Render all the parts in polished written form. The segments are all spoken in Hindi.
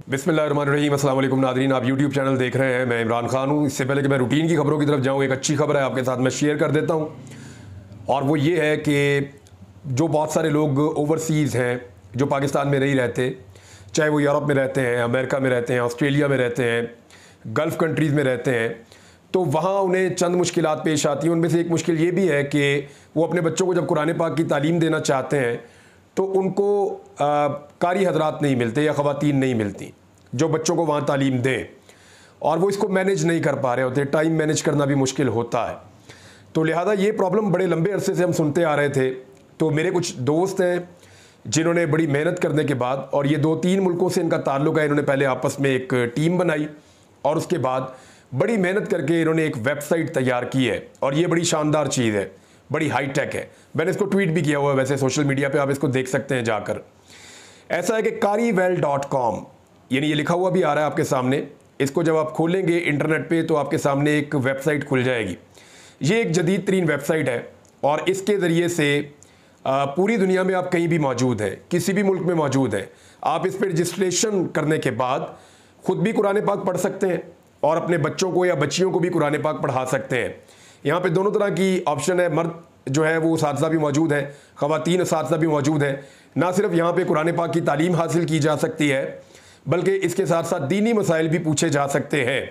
बिस्मिल्लाहिर्रहमानिर्रहीम। अस्सलाम वालेकुम नादरीन, आप यूट्यूब चैनल देख रहे हैं। मैं इमरान खान हूँ। इससे पहले कि मैं रूटीन की खबरों की तरफ जाऊँ, एक अच्छी खबर है आपके साथ मैं शेयर कर देता हूँ। और वो ये है कि जो बहुत सारे लोग ओवरसीज़ हैं जो पाकिस्तान में नहीं रहते, चाहे वो यूरोप में रहते हैं, अमेरिका में रहते हैं, ऑस्ट्रेलिया में रहते हैं, गल्फ़ कंट्रीज़ में रहते हैं, तो वहाँ उन्हें चंद मुश्किलात पेश आती हैं। उनमें से एक मुश्किल ये भी है कि वो अपने बच्चों को जब कुरान पाक की तालीम देना चाहते हैं तो उनको कारी हजरात नहीं मिलते या ख़वातीन नहीं मिलती जो बच्चों को वहाँ तालीम दें, और वो इसको मैनेज नहीं कर पा रहे होते। टाइम मैनेज करना भी मुश्किल होता है। तो लिहाजा ये प्रॉब्लम बड़े लंबे अरसे से हम सुनते आ रहे थे। तो मेरे कुछ दोस्त हैं जिन्होंने बड़ी मेहनत करने के बाद, और ये 2-3 मुल्कों से इनका ताल्लुक़ है, इन्होंने पहले आपस में एक टीम बनाई और उसके बाद बड़ी मेहनत करके इन्होंने एक वेबसाइट तैयार की है। और ये बड़ी शानदार चीज़ है, बड़ी हाई टेक है। मैंने इसको ट्वीट भी किया हुआ है वैसे सोशल मीडिया पे, आप इसको देख सकते हैं जाकर। ऐसा है कि karivel.com, यानी ये लिखा हुआ भी आ रहा है आपके सामने। इसको जब आप खोलेंगे इंटरनेट पे तो आपके सामने एक वेबसाइट खुल जाएगी। ये एक जदीद तरीन वेबसाइट है और इसके ज़रिए से पूरी दुनिया में आप कहीं भी मौजूद हैं, किसी भी मुल्क में मौजूद हैं, आप इस पर रजिस्ट्रेशन करने के बाद ख़ुद भी कुरान पाक पढ़ सकते हैं और अपने बच्चों को या बच्चियों को भी कुरान पाक पढ़ा सकते हैं। यहाँ पे दोनों तरह की ऑप्शन है। मर्द जो है वो उस्ताज़ा भी मौजूद है, ख़वातीन उस्ताज़ा भी मौजूद है। ना सिर्फ यहाँ पे कुरान पाक की तालीम हासिल की जा सकती है बल्कि इसके साथ साथ दीनी मसाइल भी पूछे जा सकते हैं।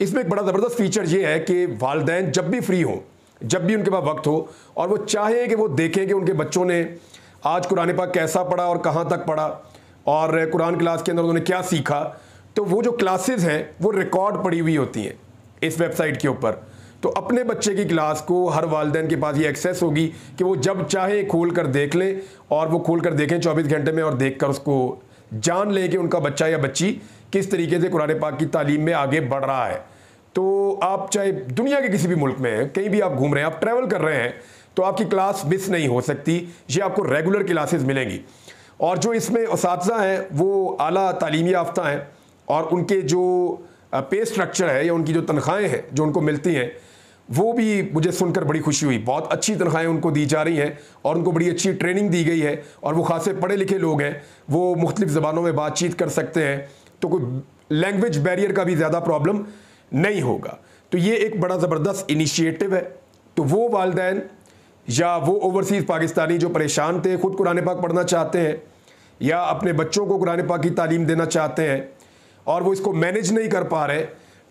इसमें एक बड़ा ज़बरदस्त फ़ीचर ये है कि वालिदैन जब भी फ्री हों, जब भी उनके पास वक्त हो और वो चाहें कि वो देखें कि उनके बच्चों ने आज कुरान पाक कैसा पढ़ा और कहाँ तक पढ़ा और कुरान क्लास के अंदर उन्होंने क्या सीखा, तो वो जो क्लासेस हैं वो रिकॉर्ड पड़ी हुई होती हैं इस वेबसाइट के ऊपर। तो अपने बच्चे की क्लास को हर वालिदैन के पास ये एक्सेस होगी कि वो जब चाहे खोल कर देख लें, और वो खोल कर देखें 24 घंटे में, और देख कर उसको जान लें कि उनका बच्चा या बच्ची किस तरीके से कुरान पाक की तालीम में आगे बढ़ रहा है। तो आप चाहे दुनिया के किसी भी मुल्क में हैं, कहीं भी आप घूम रहे हैं, आप ट्रैवल कर रहे हैं, तो आपकी क्लास मिस नहीं हो सकती। ये आपको रेगुलर क्लासेस मिलेंगी। और जो इसमें उस्ताज़ा हैं वो आला तालीमी याफ्ता हैं और उनके जो पे स्ट्रक्चर है या उनकी जो तनख्वाहें हैं जो उनको मिलती हैं वो भी मुझे सुनकर बड़ी खुशी हुई। बहुत अच्छी तनख्वाहें उनको दी जा रही हैं और उनको बड़ी अच्छी ट्रेनिंग दी गई है, और वो खासे पढ़े लिखे लोग हैं, वो मुख्तलिफ ज़बानों में बातचीत कर सकते हैं, तो कोई लैंग्वेज बैरियर का भी ज़्यादा प्रॉब्लम नहीं होगा। तो ये एक बड़ा ज़बरदस्त इनिशिएटिव है। तो वो वालिदैन या वो ओवरसीज़ पाकिस्तानी जो परेशान थे, ख़ुद कुरान पाक पढ़ना चाहते हैं या अपने बच्चों को कुरान पाक की तालीम देना चाहते हैं और वो इसको मैनेज नहीं कर पा रहे,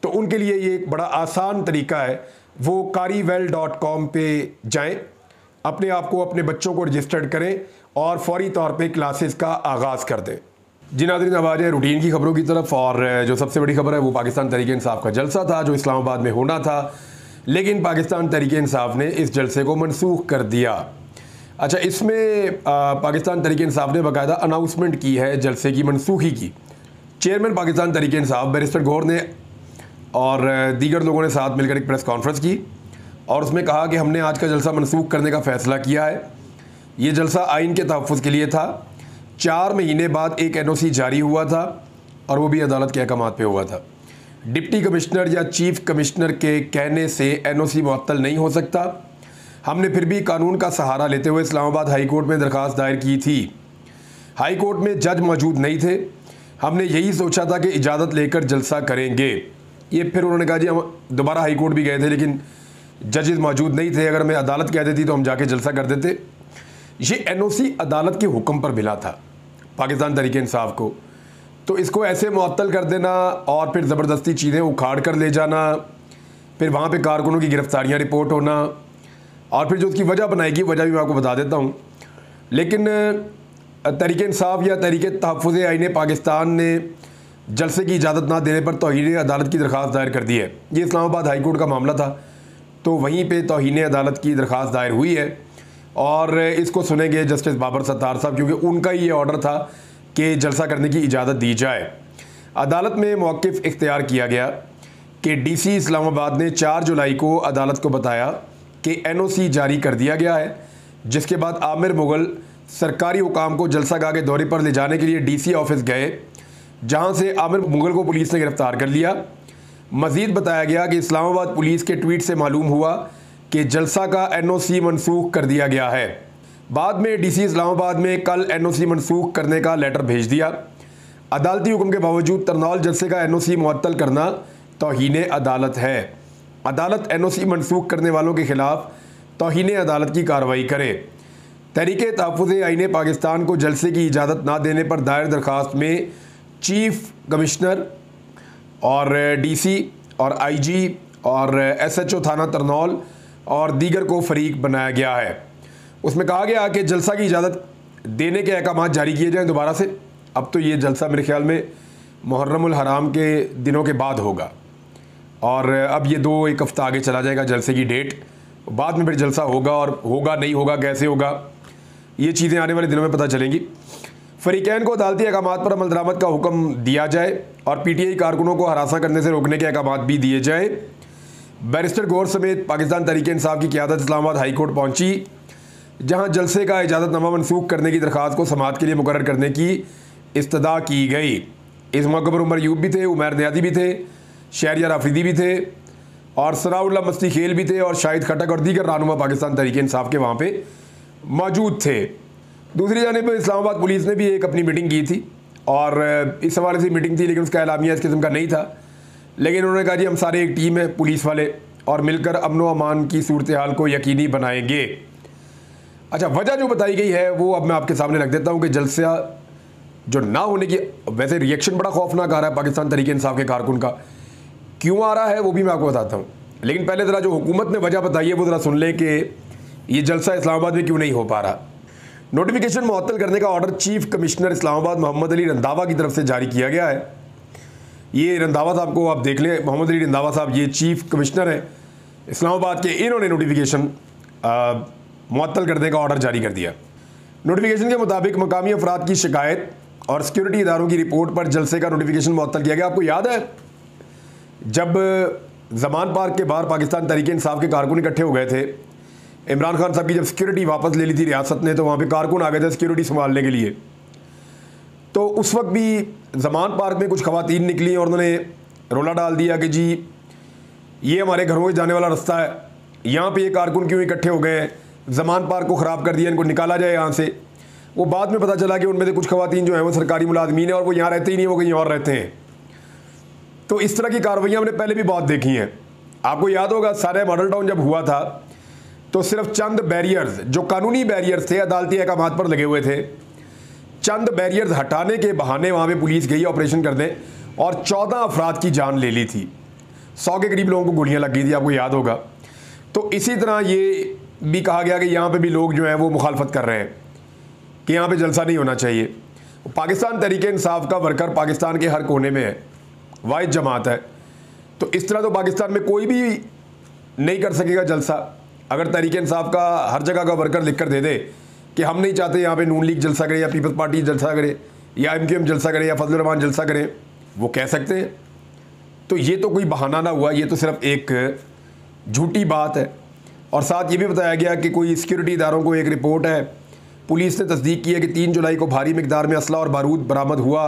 तो उनके लिए ये एक बड़ा आसान तरीका है। वो karivel.com पे जाएं, अपने आप को, अपने बच्चों को रजिस्टर्ड करें और फौरी तौर पे क्लासेस का आगाज़ कर दें। जी नाज़रीन, अब आ जाए रूटीन की खबरों की तरफ। और जो सबसे बड़ी खबर है वो पाकिस्तान तहरीक इंसाफ का जलसा था जो इस्लामाबाद में होना था, लेकिन पाकिस्तान तहरीक इंसाफ ने इस जलसे को मनसूख कर दिया। अच्छा, इसमें पाकिस्तान तहरीक इंसाफ ने बाकायदा अनाउंसमेंट की है जलसे की मनसूखी की। चेयरमैन पाकिस्तान तहरीक इंसाफ बैरिस्टर गौहर ने और दीगर लोगों ने साथ मिलकर एक प्रेस कॉन्फ्रेंस की और उसमें कहा कि हमने आज का जलसा मनसूख करने का फ़ैसला किया है। ये जलसा आइन के तहफ़्फ़ुज़ के लिए था। 4 महीने बाद एक NOC जारी हुआ था और वो भी अदालत के अहकामात पे हुआ था। डिप्टी कमिश्नर या चीफ कमिश्नर के कहने से NOC मुअत्तल नहीं हो सकता। हमने फिर भी कानून का सहारा लेते हुए इस्लामाबाद हाई कोर्ट में दरख्वास्त दायर की थी। हाई कोर्ट में जज मौजूद नहीं थे। हमने यही सोचा था कि इजाज़त लेकर जलसा करेंगे। ये फिर उन्होंने कहा जी हम दोबारा हाई कोर्ट भी गए थे लेकिन जजेस मौजूद नहीं थे, अगर हमें अदालत कह देती तो हम जाके जलसा कर देते। ये NOC अदालत के हुक्म पर मिला था पाकिस्तान तहरीक इंसाफ को, तो इसको ऐसे मुअत्तल कर देना और फिर ज़बरदस्ती चीज़ें उखाड़ कर ले जाना, फिर वहाँ पे कारकुनों की गिरफ्तारियाँ रिपोर्ट होना, और फिर जो उसकी वजह बनाएगी, वजह भी मैं आपको बता देता हूँ। लेकिन तहरीक इंसाफ या तहरीक तहफ़्फ़ुज़ आईन पाकिस्तान ने जलसे की इजाज़त ना देने पर तौहीन अदालत की दरख्वास्त दायर कर दी है। ये इस्लामाबाद हाई कोर्ट का मामला था, तो वहीं पे तौहीन अदालत की दरख्वास्त दायर हुई है और इसको सुनेंगे जस्टिस बाबर सत्तार साहब, क्योंकि उनका ये ऑर्डर था कि जलसा करने की इजाज़त दी जाए। अदालत में मौक़िफ़ इख्तियार किया गया कि DC इस्लामाबाद ने 4 जुलाई को अदालत को बताया कि NOC जारी कर दिया गया है, जिसके बाद आमिर मुग़ल सरकारी हुकाम को जलसा गाह के दौरे पर ले जाने के लिए DC ऑफिस गए, जहां से आमिर मुग़ल को पुलिस ने गिरफ़्तार कर लिया। मज़ीद बताया गया कि इस्लामाबाद पुलिस के ट्वीट से मालूम हुआ कि जलसा का NOC मनसूख कर दिया गया है। बाद में DC इस्लामाबाद में कल NOC मनसूख करने का लेटर भेज दिया। अदालती हुक्म के बावजूद तरनौल जलसे का NOC मुअत्तल करना तौहीन अदालत है। अदालत NOC मनसूख करने वालों के खिलाफ तौहीन अदालत की कार्रवाई करे। तहरीके तहफ़्फ़ुज़ आईन पाकिस्तान को जलसे की इजाज़त ना देने पर दायर दरख्वास्त में चीफ कमिश्नर और DC और IG और SHO थाना तरनौल और दीगर को फरीक बनाया गया है। उसमें कहा गया कि जलसा की इजाज़त देने के अहकाम जारी किए जाएँ दोबारा से। अब तो ये जलसा मेरे ख्याल में मुहर्रमुल हराम के दिनों के बाद होगा और अब ये 1 हफ़्ता आगे चला जाएगा जलसे की डेट। बाद में फिर जलसा होगा और होगा नहीं होगा कैसे होगा ये चीज़ें आने वाले दिनों में पता चलेंगी। फरीकैन को अदालती अहकामात पर अमल दरामद का हुक्म दिया जाए और PTI कारकुनों को हरासा करने से रोकने के अहकामात भी दिए जाएँ। बैरिस्टर गौर समेत पाकिस्तान तहरीक इंसाफ की क़यादत इस्लामाबाद हाई कोर्ट पहुँची, जहाँ जलसे का इजाज़तनामा मनसूख करने की दरख्वास्त को समाअत के लिए मुकर्रर करने की इस्तदा की गई। इस मौके पर उमर यूब भी थे, उमैर नियाज़ी भी थे, शहरियार आफरीदी भी थे और सनाउल्लाह मस्ती खेल भी थे और शाहिद खटक और दीगर रहनुमा पाकिस्तान तहरीक इंसाफ के वहाँ पे मौजूद थे। दूसरी जानिब इस्लामाबाद पुलिस ने भी एक अपनी मीटिंग की थी और इस हवाले से मीटिंग थी, लेकिन उसका एलामिया इस किस्म का नहीं था। लेकिन उन्होंने कहा जी हम सारे एक टीम है पुलिस वाले और मिलकर अमन व अमान की सूरत हाल को यकीनी बनाएंगे। अच्छा, वजह जो बताई गई है वो अब मैं आपके सामने रख देता हूँ कि जलसा जो ना होने की, वैसे रिएक्शन बड़ा खौफनाक आ रहा है पाकिस्तान तहरीक इंसाफ के कारकुन का, क्यों आ रहा है वो भी मैं आपको बताता हूँ। लेकिन पहले ज़रा जो हुकूमत ने वजह बताई है वो ज़रा सुन लें कि ये जलसा इस्लामाबाद में क्यों नहीं हो पा रहा। नोटिफिकेशन मुअत्तल करने का order chief commissioner Islamabad Mohammad Ali Randhawa की तरफ से जारी किया गया है। ये रंधावा साहब को आप देख लें, मोहम्मद अली रंधावा साहब ये चीफ कमिश्नर हैं इस्लामाबाद के। इन्होंने नोटिफिकेशन मुअत्तल करने का ऑर्डर जारी कर दिया। नोटिफिकेशन के मुताबिक मकामी अफराद की शिकायत और सिक्योरिटी इदारों की रिपोर्ट पर जलसे का नोटिफिकेशन मुअत्तल किया गया। आपको याद है जब ज़मान पार्क के बाहर पाकिस्तान तहरीक इंसाफ के कारकुन इकट्ठे हो गए थे, इमरान खान साहब की जब सिक्योरिटी वापस ले ली थी रियासत ने, तो वहाँ पे कारकुन आ गए थे सिक्योरिटी संभालने के लिए। तो उस वक्त भी ज़मान पार्क में कुछ ख़वातीन निकली और उन्होंने रोला डाल दिया कि जी ये हमारे घरों में जाने वाला रास्ता है, यहाँ पे ये कारकुन क्यों इकट्ठे हो गए हैं, ज़मान पार्क को ख़राब कर दिया, इनको निकाला जाए यहाँ से। वो बाद में पता चला कि उनमें से कुछ ख़वातीन जो है वो सरकारी मुलाजमीन है और वो यहाँ रहते ही नहीं, वो कहीं और रहते हैं। तो इस तरह की कार्रवाइयाँ हमने पहले भी बहुत देखी हैं। आपको याद होगा सारे मॉडल टाउन जब हुआ था तो सिर्फ चंद बैरियर्स, जो कानूनी बैरियर्स थे, अदालती अहकामात पर लगे हुए थे, चंद बैरियर्स हटाने के बहाने वहाँ पे पुलिस गई ऑपरेशन करने और 14 अफराद की जान ले ली थी। 100 के करीब लोगों को गोलियाँ लग गई थी, आपको याद होगा। तो इसी तरह ये भी कहा गया कि यहाँ पे भी लोग जो हैं वो मुखालफत कर रहे हैं कि यहाँ पे जलसा नहीं होना चाहिए। पाकिस्तान तहरीक इंसाफ का वर्कर पाकिस्तान के हर कोने में है, वाहिद जमात है। तो इस तरह तो पाकिस्तान में कोई भी नहीं कर सकेगा जलसा। अगर तहरीक इंसाफ का हर जगह का वर्कर लिख कर दे दे कि हम नहीं चाहते यहाँ पे नून लीग जलसा करे या पीपल्स पार्टी जलसा करे या MQM जलसा करे या फजल रहमान जलसा करे, वो कह सकते हैं। तो ये तो कोई बहाना ना हुआ, ये तो सिर्फ एक झूठी बात है। और साथ ये भी बताया गया कि कोई सिक्योरिटी इदारों को एक रिपोर्ट है, पुलिस ने तस्दीक की है कि 3 जुलाई को भारी मिकदार में असला और बारूद बरामद हुआ।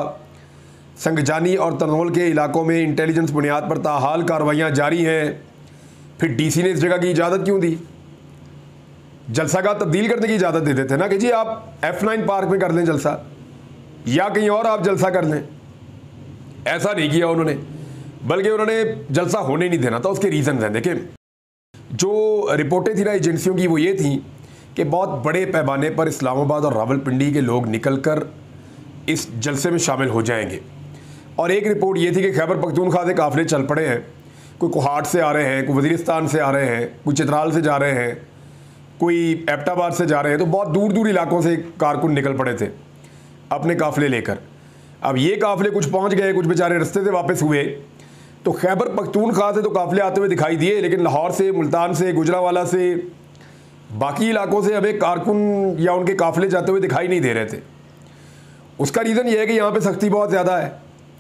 संगजानी और तरनौल के इलाकों में इंटेलिजेंस बुनियाद पर ताहाल कार्रवाइयाँ जारी हैं। फिर DC ने इस जगह की इजाज़त क्यों दी? जलसा का तब्दील करने की इजाज़त दे देते ना कि जी आप F9 पार्क में कर लें जलसा या कहीं और आप जलसा कर लें। ऐसा नहीं किया उन्होंने, बल्कि उन्होंने जलसा होने नहीं देना था। उसके रीज़न हैं, देखें जो रिपोर्टें थी ना एजेंसियों की वो ये थी कि बहुत बड़े पैमाने पर इस्लामाबाद और रावलपिंडी के लोग निकल कर इस जलसे में शामिल हो जाएंगे। और एक रिपोर्ट ये थी कि खैबर पख्तूनख्वा से काफ़िले चल पड़े हैं, कोई कोहाट से आ रहे हैं, कोई वज़ीरिस्तान से आ रहे हैं, कोई चित्राल से जा रहे हैं, कोई एबटाबाद से जा रहे हैं। तो बहुत दूर दूर इलाकों से कारकुन निकल पड़े थे अपने काफ़िले लेकर। अब ये काफ़िले कुछ पहुंच गए, कुछ बेचारे रास्ते से वापस हुए। तो खैबर पख्तूनख्वा से तो काफ़िले आते हुए दिखाई दिए, लेकिन लाहौर से, मुल्तान से, गुजरावाला से, बाकी इलाकों से हमें कारकुन या उनके काफ़िले जाते हुए दिखाई नहीं दे रहे थे। उसका रीज़न ये है कि यहाँ पे सख्ती बहुत ज़्यादा है।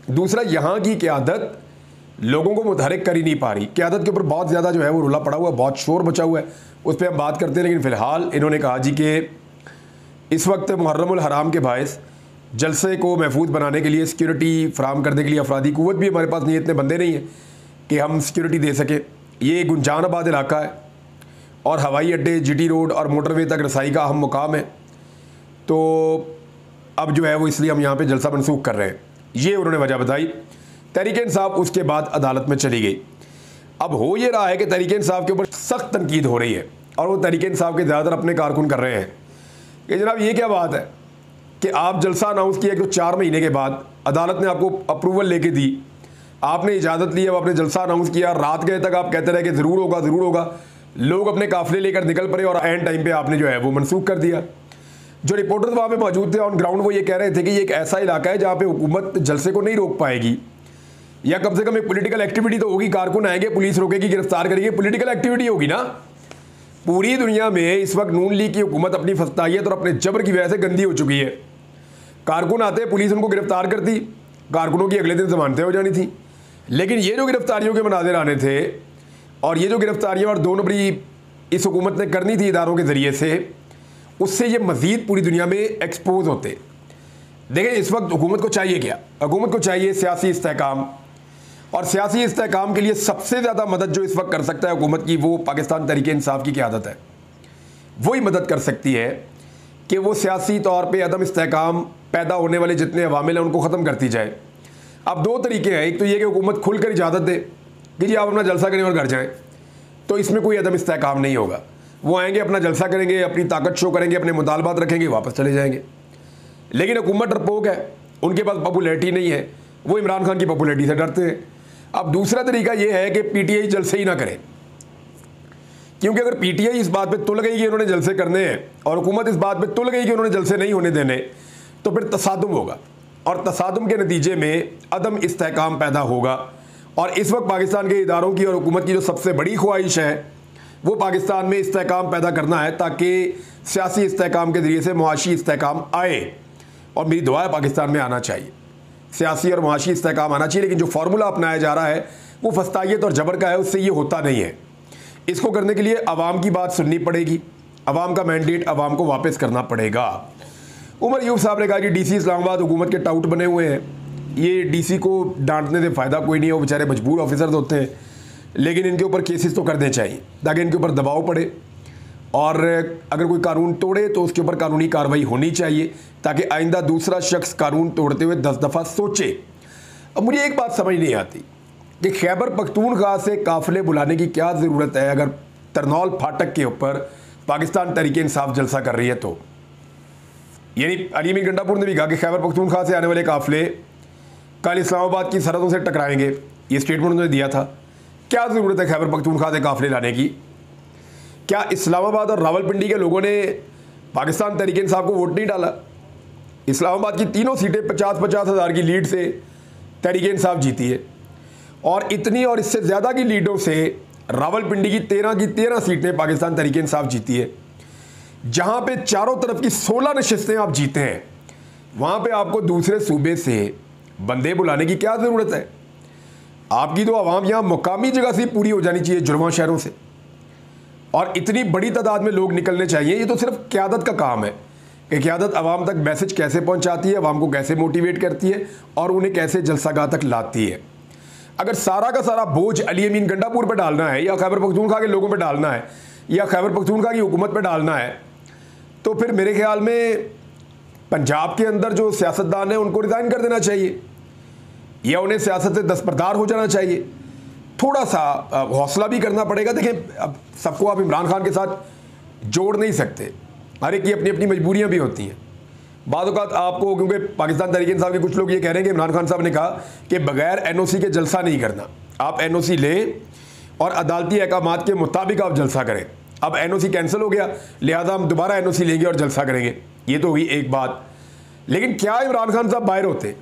दूसरा, यहाँ की क़यादत लोगों को मुतहरिक कर ही नहीं पा रही। क़यादत के ऊपर बहुत ज़्यादा जो है वो रुला पड़ा हुआ है, बहुत शोर मचा हुआ है, उस पर हम बात करते हैं। लेकिन फ़िलहाल इन्होंने कहा जी कि इस वक्त मुहर्रमुल हराम के बायस जलसे को महफूज बनाने के लिए, सिक्योरिटी फराम करने के लिए अफरादी क़ुव्वत भी हमारे पास नहीं, इतने बंदे नहीं हैं कि हम सिक्योरिटी दे सकें। ये गुंजानाबाद इलाका है और हवाई अड्डे, GT रोड और मोटरवे तक रसाई का अहम मुकाम है। तो अब जो है वो इसलिए हम यहाँ पे जलसा मनसूख कर रहे हैं। ये उन्होंने वजह बताई। तहरीक इंसाफ उसके बाद अदालत में चली गई। अब हो ये रहा है कि तहरीक इंसाफ के ऊपर सख्त तनकीद हो रही है और वो तहरीक इंसाफ के ज़्यादातर अपने कारकुन कर रहे हैं कि जनाब ये क्या बात है कि आप जलसा अनाउंस किया, तो 4 महीने के बाद अदालत ने आपको अप्रूवल लेके दी, आपने इजाज़त ली, अब आपने जलसा अनाउंस किया, रात गए तक आप कहते रहे कि ज़रूर होगा ज़रूर होगा, लोग अपने काफिले लेकर निकल पड़े और एंड टाइम पे आपने जो है वो मनसूख कर दिया। जो रिपोर्टर्स वहाँ पे मौजूद थे ऑन ग्राउंड वो ये कह रहे थे कि ये एक ऐसा इलाका है जहाँ पे हुकूमत जलसे को नहीं रोक पाएगी, या कम से कम एक पॉलिटिकल एक्टिविटी तो होगी, कारकुन आएंगे, पुलिस रोकेगी, गिरफ्तार करेगी, पॉलिटिकल एक्टिविटी होगी ना। पूरी दुनिया में इस वक्त नून लीग की हुकूमत अपनी फस्तायत और अपने जबर की वजह से गंदी हो चुकी है। कारकुन आते, पुलिस उनको गिरफ्तार करती, कारकुनों की अगले दिन जमानतें हो जानी थी। लेकिन ये जो गिरफ्तारियों के मनाजिर आने थे और ये जो गिरफ्तारियाँ और 2 नंबरी इस हुकूमत ने करनी थी इदारों के ज़रिए से, उससे ये मज़ीद पूरी दुनिया में एक्सपोज होते। देखें इस वक्त हुकूमत को चाहिए क्या? हुकूमत को चाहिए सियासी इस्तेहकाम, और सियासी इस्तेहकाम के लिए सबसे ज़्यादा मदद जो इस वक्त कर सकता है हुकूमत की, वो पाकिस्तान तहरीक इंसाफ की क़यादत है। वही मदद कर सकती है कि वो सियासी तौर पे अदम इस्तेहकाम पैदा होने वाले जितने अवामिल हैं उनको ख़त्म करती जाए। अब 2 तरीके हैं, एक तो ये कि हुकूमत खुलकर इजाज़त दे कि जी आप अपना जलसा करें और घर जाएँ, तो इसमें कोई अदम इस्तेहकाम नहीं होगा। वो आएंगे, अपना जलसा करेंगे, अपनी ताकत शो करेंगे, अपने मुतालबात रखेंगे, वापस चले जाएंगे। लेकिन हुकूमत डरपोक है, उनके पास पॉपुलैरिटी नहीं है, वो इमरान खान की पॉपुलैरिटी से डरते हैं। अब दूसरा तरीका ये है कि पीटीआई जलसे ही ना करे, क्योंकि अगर पीटीआई इस बात पे तुल गई कि उन्होंने जलसे करने हैं और हुकूमत इस बात पे तुल गई कि उन्होंने जलसे नहीं होने देने, तो फिर तसादुम होगा और तसादुम के नतीजे में अदम इस्तेहकाम पैदा होगा। और इस वक्त पाकिस्तान के इदारों की और हुकूमत की जो सबसे बड़ी ख्वाहिश है वो पाकिस्तान में इस्तेहकाम पैदा करना है, ताकि सियासी इस्तेहकाम के ज़रिए से मुआशी इस्तेहकाम आए। और मेरी दुआ है पाकिस्तान में आना चाहिए, सियासी और मुआशी इस्तेहकाम आना चाहिए। लेकिन जो फार्मूला अपनाया जा रहा है वो फस्तायत और जबर का है, उससे ये होता नहीं है। इसको करने के लिए अवाम की बात सुननी पड़ेगी, अवाम का मैंडेट अवाम को वापस करना पड़ेगा। उमर यूब साहब ने कहा कि डीसी इस्लामाबाद हुकूमत के टाउट बने हुए हैं, ये डीसी को डांटने से फ़ायदा कोई नहीं है, वो बेचारे मजबूर ऑफिसर्स होते हैं, लेकिन इनके ऊपर केसेस तो करने चाहिए ताकि इनके ऊपर दबाव पड़े, और अगर कोई कानून तोड़े तो उसके ऊपर कानूनी कार्रवाई होनी चाहिए ताकि आइंदा दूसरा शख्स कानून तोड़ते हुए 10 दफ़ा सोचे। अब मुझे एक बात समझ नहीं आती कि खैबर पख्तूनख्वा से काफ़िले बुलाने की क्या ज़रूरत है अगर तरनौल फाटक के ऊपर पाकिस्तान तहरीक इंसाफ जलसा कर रही है। तो यानी अली अमीन गंडापुर ने भी कहा कि खैबर पख्तूनख्वा से आने वाले काफ़िले कल इस्लामाबाद की सरहदों से टकराएंगे, ये स्टेटमेंट उन्होंने दिया था। क्या ज़रूरत है खैबर पख्तूनख्वा से काफ़िले लाने की? क्या इस्लामाबाद और रावलपिंडी के लोगों ने पाकिस्तान तहरीक इंसाफ को वोट नहीं डाला? इस्लामाबाद की तीनों सीटें 50-50 हज़ार की लीड से तहरीक इंसाफ जीती है, और इतनी और इससे ज़्यादा की लीडों से रावलपिंडी की 13 सीटें पाकिस्तान तहरीक इंसाफ जीती है। जहाँ पे चारों तरफ की 16 नशिस्तें आप जीते हैं, वहाँ पे आपको दूसरे सूबे से बंदे बुलाने की क्या ज़रूरत है? आपकी तो आवाम यहाँ मुकामी जगह से पूरी हो जानी चाहिए, जुड़वा शहरों से, और इतनी बड़ी तादाद में लोग निकलने चाहिए। ये तो सिर्फ क़यादत का काम है कि क़यादत आवाम तक मैसेज कैसे पहुँचाती है, आवाम को कैसे मोटिवेट करती है और उन्हें कैसे जलसागाह तक लाती है। अगर सारा का सारा बोझ अली अमीन गंडापुर पर डालना है, या खैबर पख्तूनख्वा के लोगों पर डालना है, या खैबर पख्तूनख्वा की हुकूमत पर डालना है, तो फिर मेरे ख्याल में पंजाब के अंदर जो सियासतदान है उनको रिज़ाइन कर देना चाहिए, या उन्हें सियासत से दस्तबरदार हो जाना चाहिए। थोड़ा सा हौसला भी करना पड़ेगा। देखें, अब सबको आप इमरान खान के साथ जोड़ नहीं सकते, हर एक की अपनी अपनी मजबूरियाँ भी होती हैं। बाद औक़ात आपको, क्योंकि पाकिस्तान तहरीक इंसाफ के कुछ लोग ये कह रहे हैं कि इमरान खान साहब ने कहा कि बगैर एनओसी के जलसा नहीं करना, आप एनओसी लें और अदालती अहकामात के मुताबिक आप जलसा करें। अब एनओसी कैंसिल हो गया, लिहाजा हम दोबारा एनओसी लेंगे और जलसा करेंगे। ये तो हुई एक बात। लेकिन क्या इमरान खान साहब बाहर होते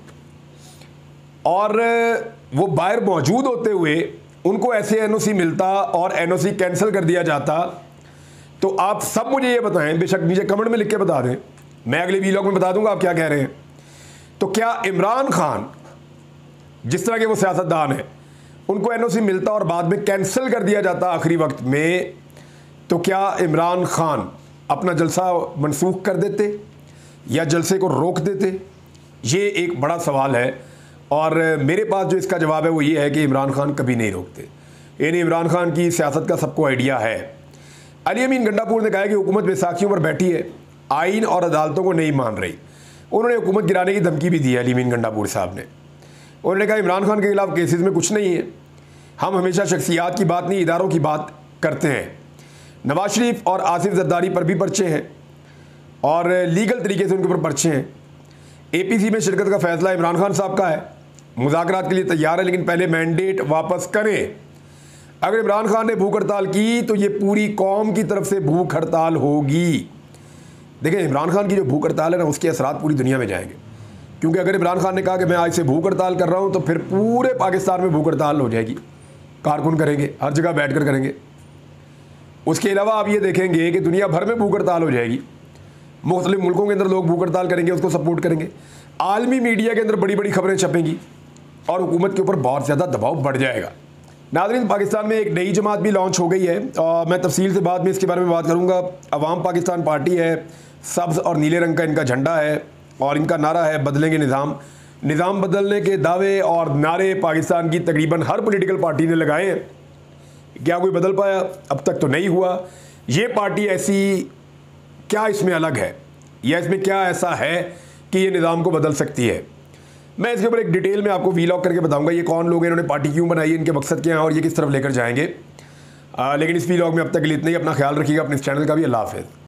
और वो बाहर मौजूद होते हुए उनको ऐसे एनओसी मिलता और एनओसी कैंसिल कर दिया जाता, तो आप सब मुझे ये बताएं, बेशक नीचे कमेंट में लिख के बता दें, मैं अगले वीलॉग में बता दूंगा आप क्या कह रहे हैं। तो क्या इमरान खान जिस तरह के वो सियासतदान हैं उनको एनओसी मिलता और बाद में कैंसिल कर दिया जाता आखिरी वक्त में, तो क्या इमरान खान अपना जलसा मनसूख कर देते या जलसे को रोक देते? ये एक बड़ा सवाल है, और मेरे पास जो इसका जवाब है वो ये है कि इमरान खान कभी नहीं रोकते। यानी इमरान खान की सियासत का सबको आइडिया है। अली अमीन गंडापुर ने कहा कि हुकूमत बैसाखियों पर बैठी है, आइन और अदालतों को नहीं मान रही। उन्होंने हुकूमत गिराने की धमकी भी दी है अली अमीन गंडापुर साहब ने। उन्होंने कहा इमरान खान के खिलाफ केसेस में कुछ नहीं है, हम हमेशा शख्सियात की बात नहीं इदारों की बात करते हैं। नवाज शरीफ और आसिफ जरदारी पर भी पर्चे हैं और लीगल तरीके से उनके ऊपर पर्चे हैं। APC में शिरकत का फैसला इमरान खान साहब का है, मुज़ाकरात के लिए तैयार है, लेकिन पहले मैंडेट वापस करें। अगर इमरान खान ने भूख हड़ताल की तो ये पूरी कौम की तरफ से भूख हड़ताल होगी। देखिए इमरान खान की जो भूख हड़ताल है ना, उसके असरात पूरी दुनिया में जाएंगे, क्योंकि अगर इमरान खान ने कहा कि मैं आज से भूख हड़ताल कर रहा हूँ तो फिर पूरे पाकिस्तान में भूख हड़ताल हो जाएगी, कारकुन करेंगे, हर जगह बैठ कर करेंगे। उसके अलावा आप ये देखेंगे कि दुनिया भर में भूख हड़ताल हो जाएगी, मुख्तलिफ मुल्कों के अंदर लोग भूख हड़ताल करेंगे, उसको सपोर्ट करेंगे, आलमी मीडिया के अंदर बड़ी बड़ी खबरें छपेंगी और हुकूमत के ऊपर बहुत ज़्यादा दबाव बढ़ जाएगा। नाज़रीन, पाकिस्तान में एक नई जमात भी लॉन्च हो गई है और मैं तफसील से बाद में इसके बारे में बात करूँगा। अवाम पाकिस्तान पार्टी है, सब्ज़ और नीले रंग का इनका झंडा है और इनका नारा है बदलेंगे निज़ाम। निज़ाम बदलने के दावे और नारे पाकिस्तान की तकरीबन हर पॉलिटिकल पार्टी ने लगाए हैं। क्या कोई बदल पाया? अब तक तो नहीं हुआ। ये पार्टी ऐसी क्या इसमें अलग है या इसमें क्या ऐसा है कि ये निज़ाम को बदल सकती है? मैं इसके ऊपर एक डिटेल में आपको वीलॉग करके बताऊंगा ये कौन लोग हैं, इन्होंने पार्टी क्यों बनाई है, इनके मकसद क्या है और ये किस तरफ लेकर जाएंगे। लेकिन इस वीलॉग में अब तक के लिए इतना ही। अपना ख्याल रखिएगा, अपने इस चैनल का भी। अल्लाह हाफ़िज़।